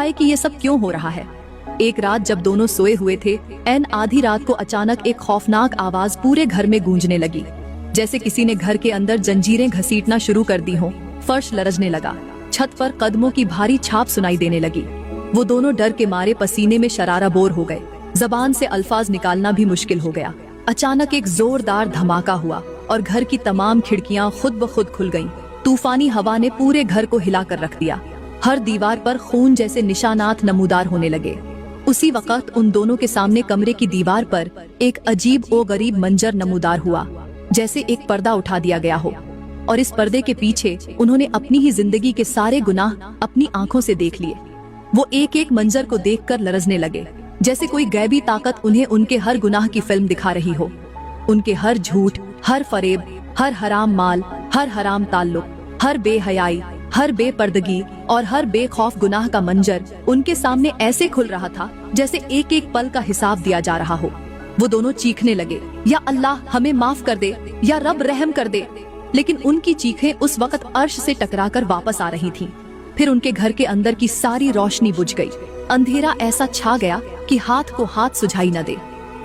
पाए कि ये सब क्यों हो रहा है। एक रात जब दोनों सोए हुए थे, ऐन आधी रात को अचानक एक खौफनाक आवाज पूरे घर में गूंजने लगी, जैसे किसी ने घर के अंदर जंजीरें घसीटना शुरू कर दी हों। फर्श लरजने लगा, छत पर कदमों की भारी छाप सुनाई देने लगी। वो दोनों डर के मारे पसीने में शराराबोर हो गए, जबान से अल्फाज निकालना भी मुश्किल हो गया। अचानक एक जोरदार धमाका हुआ और घर की तमाम खिड़कियां खुद ब खुद खुल गईं। तूफानी हवा ने पूरे घर को हिला कर रख दिया। हर दीवार पर खून जैसे निशानात नमूदार होने लगे। उसी वक्त उन दोनों के सामने कमरे की दीवार पर एक अजीब ओ गरीब मंजर नमूदार हुआ, जैसे एक पर्दा उठा दिया गया हो, और इस पर्दे के पीछे उन्होंने अपनी ही जिंदगी के सारे गुनाह अपनी आंखों से देख लिए। वो एक एक मंजर को देखकर लरजने लगे, जैसे कोई गैबी ताकत उन्हें उनके हर गुनाह की फिल्म दिखा रही हो। उनके हर झूठ, हर फरेब, हर हराम माल, हर हराम ताल्लुक, हर बेहयाई, हर बेपर्दगी और हर बेखौफ गुनाह का मंजर उनके सामने ऐसे खुल रहा था जैसे एक एक पल का हिसाब दिया जा रहा हो। वो दोनों चीखने लगे, या अल्लाह हमें माफ कर दे, या रब रहम कर दे। लेकिन उनकी चीखें उस वक्त अर्श से टकराकर वापस आ रही थीं। फिर उनके घर के अंदर की सारी रोशनी बुझ गई। अंधेरा ऐसा छा गया कि हाथ को हाथ सुझाई न दे।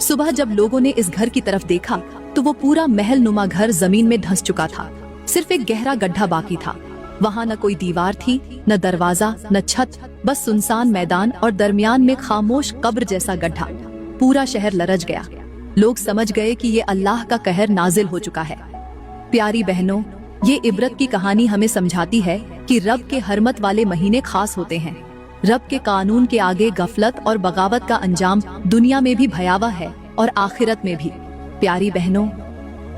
सुबह जब लोगों ने इस घर की तरफ देखा तो वो पूरा महल नुमा घर जमीन में धंस चुका था। सिर्फ एक गहरा गड्ढा बाकी था। वहाँ न कोई दीवार थी, न दरवाजा, न छत, बस सुनसान मैदान और दरमियान में खामोश कब्र जैसा गड्ढा। पूरा शहर लरज गया। लोग समझ गए कि ये अल्लाह का कहर नाजिल हो चुका है। प्यारी बहनों, ये इबरत की कहानी हमें समझाती है कि रब के हरमत वाले महीने खास होते हैं। रब के कानून के आगे गफलत और बगावत का अंजाम दुनिया में भी भयावह है और आखिरत में भी। प्यारी बहनों,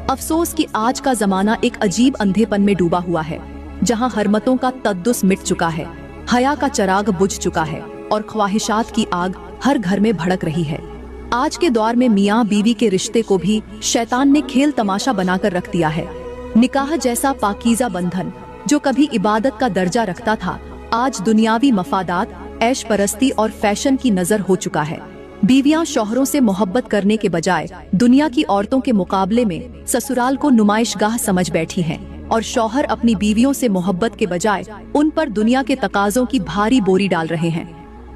अफसोस कि आज का जमाना एक अजीब अंधेपन में डूबा हुआ है, जहां हरमतों का तद्दुस मिट चुका है, हया का चराग बुझ चुका है और ख्वाहिशात की आग हर घर में भड़क रही है। आज के दौर में मियाँ बीवी के रिश्ते को भी शैतान ने खेल तमाशा बनाकर रख दिया है। निकाह जैसा पाकीज़ा बंधन जो कभी इबादत का दर्जा रखता था, आज दुनियावी मफादात, ऐश परस्ती और फैशन की नजर हो चुका है। बीवियां शौहरों से मोहब्बत करने के बजाय दुनिया की औरतों के मुकाबले में ससुराल को नुमाइशगाह समझ बैठी हैं, और शौहर अपनी बीवियों से मोहब्बत के बजाय उन पर दुनिया के तकाजों की भारी बोरी डाल रहे हैं।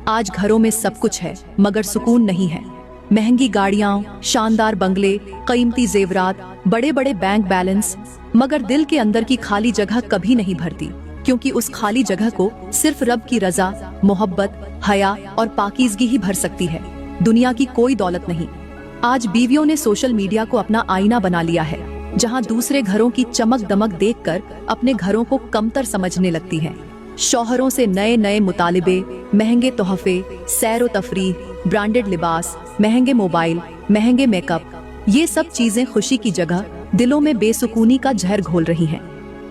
आज घरों में सब कुछ है मगर सुकून नहीं है। महंगी गाड़ियां, शानदार बंगले, कीमती जेवरात, बड़े बड़े बैंक बैलेंस, मगर दिल के अंदर की खाली जगह कभी नहीं भरती, क्योंकि उस खाली जगह को सिर्फ रब की रजा, मोहब्बत, हया और पाकीज़गी ही भर सकती है, दुनिया की कोई दौलत नहीं। आज बीवियों ने सोशल मीडिया को अपना आईना बना लिया है, जहां दूसरे घरों की चमक दमक देखकर अपने घरों को कमतर समझने लगती हैं। शौहरों से नए नए मुतालिबे, महंगे तोहफे, सैर व तफरीह, ब्रांडेड लिबास, महंगे मोबाइल, महंगे मेकअप, ये सब चीजें खुशी की जगह दिलों में बेसुकूनी का जहर घोल रही हैं।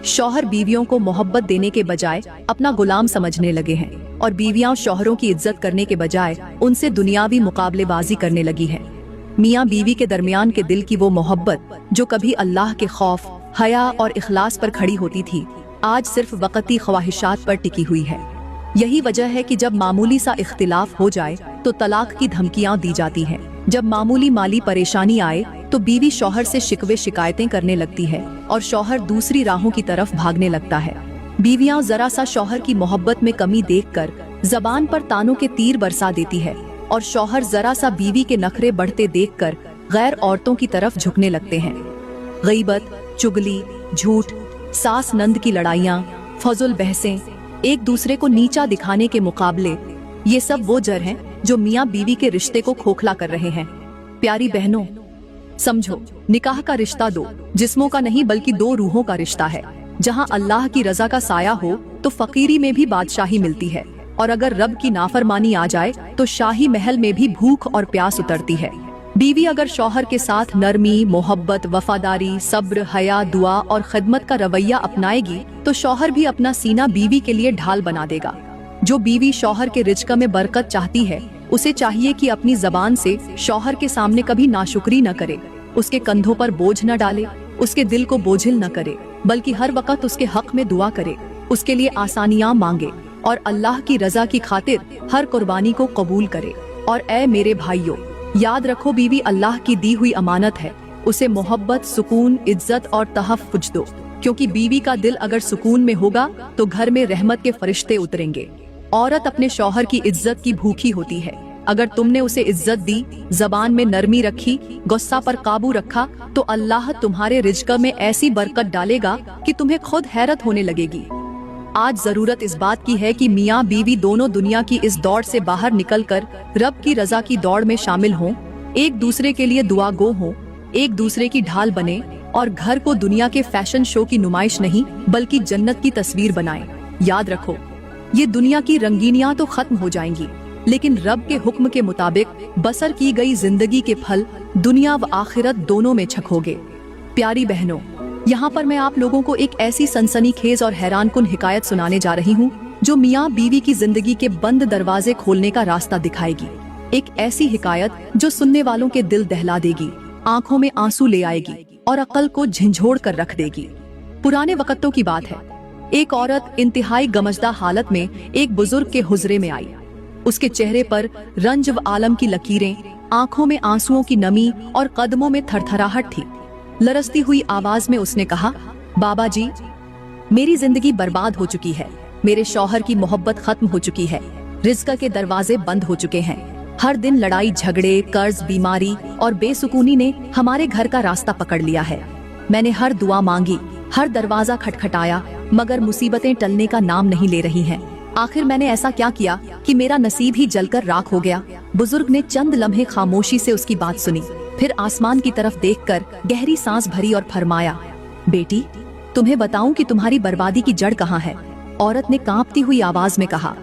शौहर बीवियों को मोहब्बत देने के बजाय अपना गुलाम समझने लगे हैं, और बीवियां शौहरों की इज्जत करने के बजाय उनसे दुनियावी मुकाबलेबाजी करने लगी हैं। मियाँ बीवी के दरमियान के दिल की वो मोहब्बत जो कभी अल्लाह के खौफ, हया और इखलास पर खड़ी होती थी, आज सिर्फ वक्ती ख्वाहिशात पर टिकी हुई है। यही वजह है कि जब मामूली सा इख्तिलाफ हो जाए तो तलाक की धमकियां दी जाती हैं। जब मामूली माली परेशानी आए तो बीवी शौहर से शिकवे शिकायतें करने लगती है और शौहर दूसरी राहों की तरफ भागने लगता है। बीवियां जरा सा शौहर की मोहब्बत में कमी देखकर जबान पर तानों के तीर बरसा देती है, और शौहर जरा सा बीवी के नखरे बढ़ते देखकर गैर औरतों की तरफ झुकने लगते हैं। गईबत, चुगली, झूठ, सास नंद की लड़ाइयाँ, फजुल बहसें, एक दूसरे को नीचा दिखाने के मुकाबले, ये सब वो जर हैं जो मियाँ बीवी के रिश्ते को खोखला कर रहे हैं। प्यारी बहनों, समझो, निकाह का रिश्ता दो जिस्मों का नहीं बल्कि दो रूहों का रिश्ता है। जहाँ अल्लाह की रजा का साया हो तो फकीरी में भी बादशाही मिलती है, और अगर रब की नाफरमानी आ जाए तो शाही महल में भी भूख और प्यास उतरती है। बीवी अगर शौहर के साथ नरमी, मोहब्बत, वफादारी, सब्र, हया, दुआ और खिदमत का रवैया अपनाएगी तो शौहर भी अपना सीना बीवी के लिए ढाल बना देगा। जो बीवी शौहर के रिज़्क़ में बरकत चाहती है, उसे चाहिए कि अपनी जबान से शौहर के सामने कभी नाशुक्री न करे, उसके कंधों पर बोझ न डाले, उसके दिल को बोझिल न करे, बल्कि हर वक्त उसके हक में दुआ करे, उसके लिए आसानियां मांगे और अल्लाह की रजा की खातिर हर कुर्बानी को कबूल करे। और ए मेरे भाइयों, याद रखो, बीवी अल्लाह की दी हुई अमानत है। उसे मोहब्बत, सुकून, इज्जत और तहफ़्फ़ुज़ दो, क्योंकि बीवी का दिल अगर सुकून में होगा तो घर में रहमत के फरिश्ते उतरेंगे। औरत अपने शौहर की इज्जत की भूखी होती है। अगर तुमने उसे इज्जत दी, जबान में नरमी रखी, गुस्सा पर काबू रखा, तो अल्लाह तुम्हारे रिज्क में ऐसी बरकत डालेगा कि तुम्हें खुद हैरत होने लगेगी। आज जरूरत इस बात की है कि मियाँ बीवी दोनों दुनिया की इस दौड़ से बाहर निकलकर रब की रजा की दौड़ में शामिल हों, एक दूसरे के लिए दुआ गो हों, एक दूसरे की ढाल बने और घर को दुनिया के फैशन शो की नुमाइश नहीं बल्कि जन्नत की तस्वीर बनाएं। याद रखो, ये दुनिया की रंगीनियां तो खत्म हो जाएंगी, लेकिन रब के हुक्म के मुताबिक बसर की गई जिंदगी के फल दुनिया व आखिरत दोनों में छकोगे। प्यारी बहनों, यहाँ पर मैं आप लोगों को एक ऐसी सनसनीखेज और हैरानकुन हिकायत सुनाने जा रही हूँ जो मियाँ बीवी की जिंदगी के बंद दरवाजे खोलने का रास्ता दिखाएगी। एक ऐसी हिकायत जो सुनने वालों के दिल दहला देगी, आंखों में आंसू ले आएगी और अकल को झंझोड़ कर रख देगी। पुराने वक्तों की बात है। एक औरत इंतहाई गमजदा हालत में एक बुजुर्ग के हुजरे में आई। उसके चेहरे पर रंज व आलम की लकीरें, आंखों में आंसुओं की नमी और कदमों में थरथराहट थी। लरसती हुई आवाज में उसने कहा, बाबा जी, मेरी जिंदगी बर्बाद हो चुकी है। मेरे शौहर की मोहब्बत खत्म हो चुकी है। रिज़्क के दरवाजे बंद हो चुके हैं। हर दिन लड़ाई झगड़े, कर्ज, बीमारी और बेसुकूनी ने हमारे घर का रास्ता पकड़ लिया है। मैंने हर दुआ मांगी, हर दरवाजा खटखटाया, मगर मुसीबतें टलने का नाम नहीं ले रही हैं। आखिर मैंने ऐसा क्या किया कि मेरा नसीब ही जलकर राख हो गया? बुजुर्ग ने चंद लम्हे खामोशी से उसकी बात सुनी, फिर आसमान की तरफ देखकर गहरी सांस भरी और फरमाया, बेटी, तुम्हें बताऊं कि तुम्हारी बर्बादी की जड़ कहाँ है? औरत ने कांपती हुई आवाज में कहा,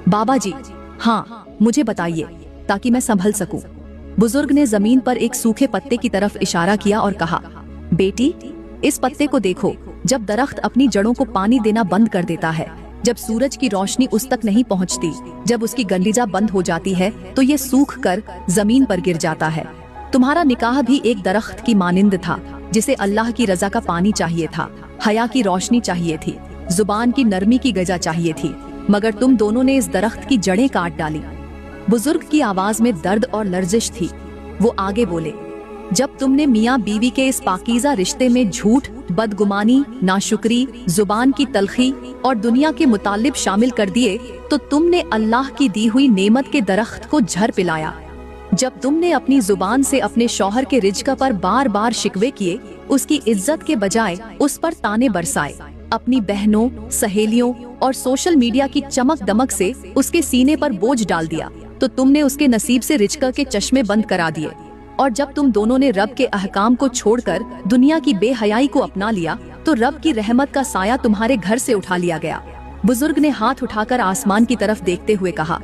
बाबा जी, हाँ, मुझे बताइए ताकि मैं संभल सकूं। बुजुर्ग ने जमीन पर एक सूखे पत्ते की तरफ इशारा किया और कहा, बेटी, इस पत्ते को देखो। जब दरख्त अपनी जड़ों को पानी देना बंद कर देता है, जब सूरज की रोशनी उस तक नहीं पहुंचती, जब उसकी गंडीजा बंद हो जाती है, तो ये सूख कर जमीन पर गिर जाता है। तुम्हारा निकाह भी एक दरख्त की मानिंद था, जिसे अल्लाह की रजा का पानी चाहिए था, हया की रोशनी चाहिए थी, जुबान की नरमी की गजा चाहिए थी, मगर तुम दोनों ने इस दरख्त की जड़ें काट डाली। बुजुर्ग की आवाज में दर्द और लर्जिश थी। वो आगे बोले, जब तुमने मियाँ बीवी के इस पाकीज़ा रिश्ते में झूठ, बदगुमानी, नाशुक्री, जुबान की तलखी और दुनिया के मुतालिब शामिल कर दिए, तो तुमने अल्लाह की दी हुई नेमत के दरख्त को झर पिलाया। जब तुमने अपनी जुबान से अपने शौहर के रिज़्क पर बार बार शिकवे किए, उसकी इज्जत के बजाय उस पर ताने बरसाए, अपनी बहनों, सहेलियों और सोशल मीडिया की चमक दमक से उसके सीने पर बोझ डाल दिया, तो तुमने उसके नसीब से रिज़्क के चश्मे बंद करा दिए। और जब तुम दोनों ने रब के अहकाम को छोड़कर दुनिया की बेहयाई को अपना लिया, तो रब की रहमत का साया तुम्हारे घर से उठा लिया गया। बुजुर्ग ने हाथ उठाकर आसमान की तरफ देखते हुए कहा,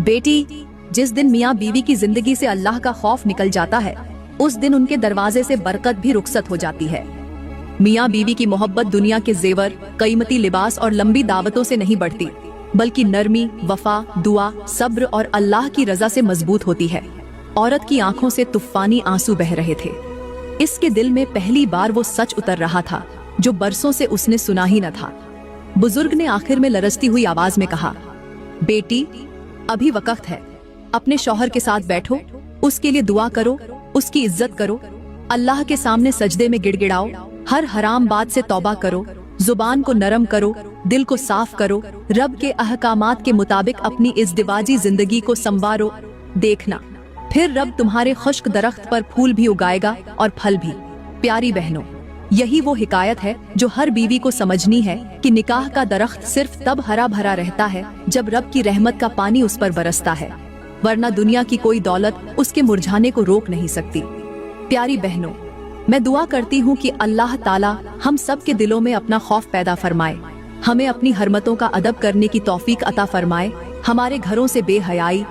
बेटी, जिस दिन मियाँ बीवी की जिंदगी से अल्लाह का खौफ निकल जाता है, उस दिन उनके दरवाजे से बरकत भी रुखसत हो जाती है। मियाँ बीवी की मोहब्बत दुनिया के जेवर, कीमती लिबास और लंबी दावतों से नहीं बढ़ती, बल्कि नरमी, वफा, दुआ, सब्र और अल्लाह की रजा से मजबूत होती है। औरत की आंखों से तूफानी आंसू बह रहे थे। इसके दिल में पहली बार वो सच उतर रहा था जो बरसों से उसने सुना ही न था। बुजुर्ग ने आखिर में लरसती हुई आवाज में कहा, बेटी, अभी वक्त है। अपने शौहर के साथ बैठो, उसके लिए दुआ करो, उसकी इज्जत करो, अल्लाह के सामने सजदे में गिड़गिड़ाओ, हर हराम बात से तौबा करो, जुबान को नरम करो, दिल को साफ करो, रब के अहकामात के मुताबिक अपनी इज़्दिवाजी जिंदगी को संवारो। देखना, फिर रब तुम्हारे खुश्क दरख्त पर फूल भी उगाएगा और फल भी। प्यारी बहनों, यही वो हिकायत है जो हर बीवी को समझनी है कि निकाह का दरख्त सिर्फ तब हरा भरा रहता है जब रब की रहमत का पानी उस पर बरसता है, वरना दुनिया की कोई दौलत उसके मुरझाने को रोक नहीं सकती। प्यारी बहनों, मैं दुआ करती हूँ कि अल्लाह ताला हम सब के दिलों में अपना खौफ पैदा फरमाए, हमें अपनी हरमतों का अदब करने की तौफीक अता फरमाए, हमारे घरों से बेहयाई,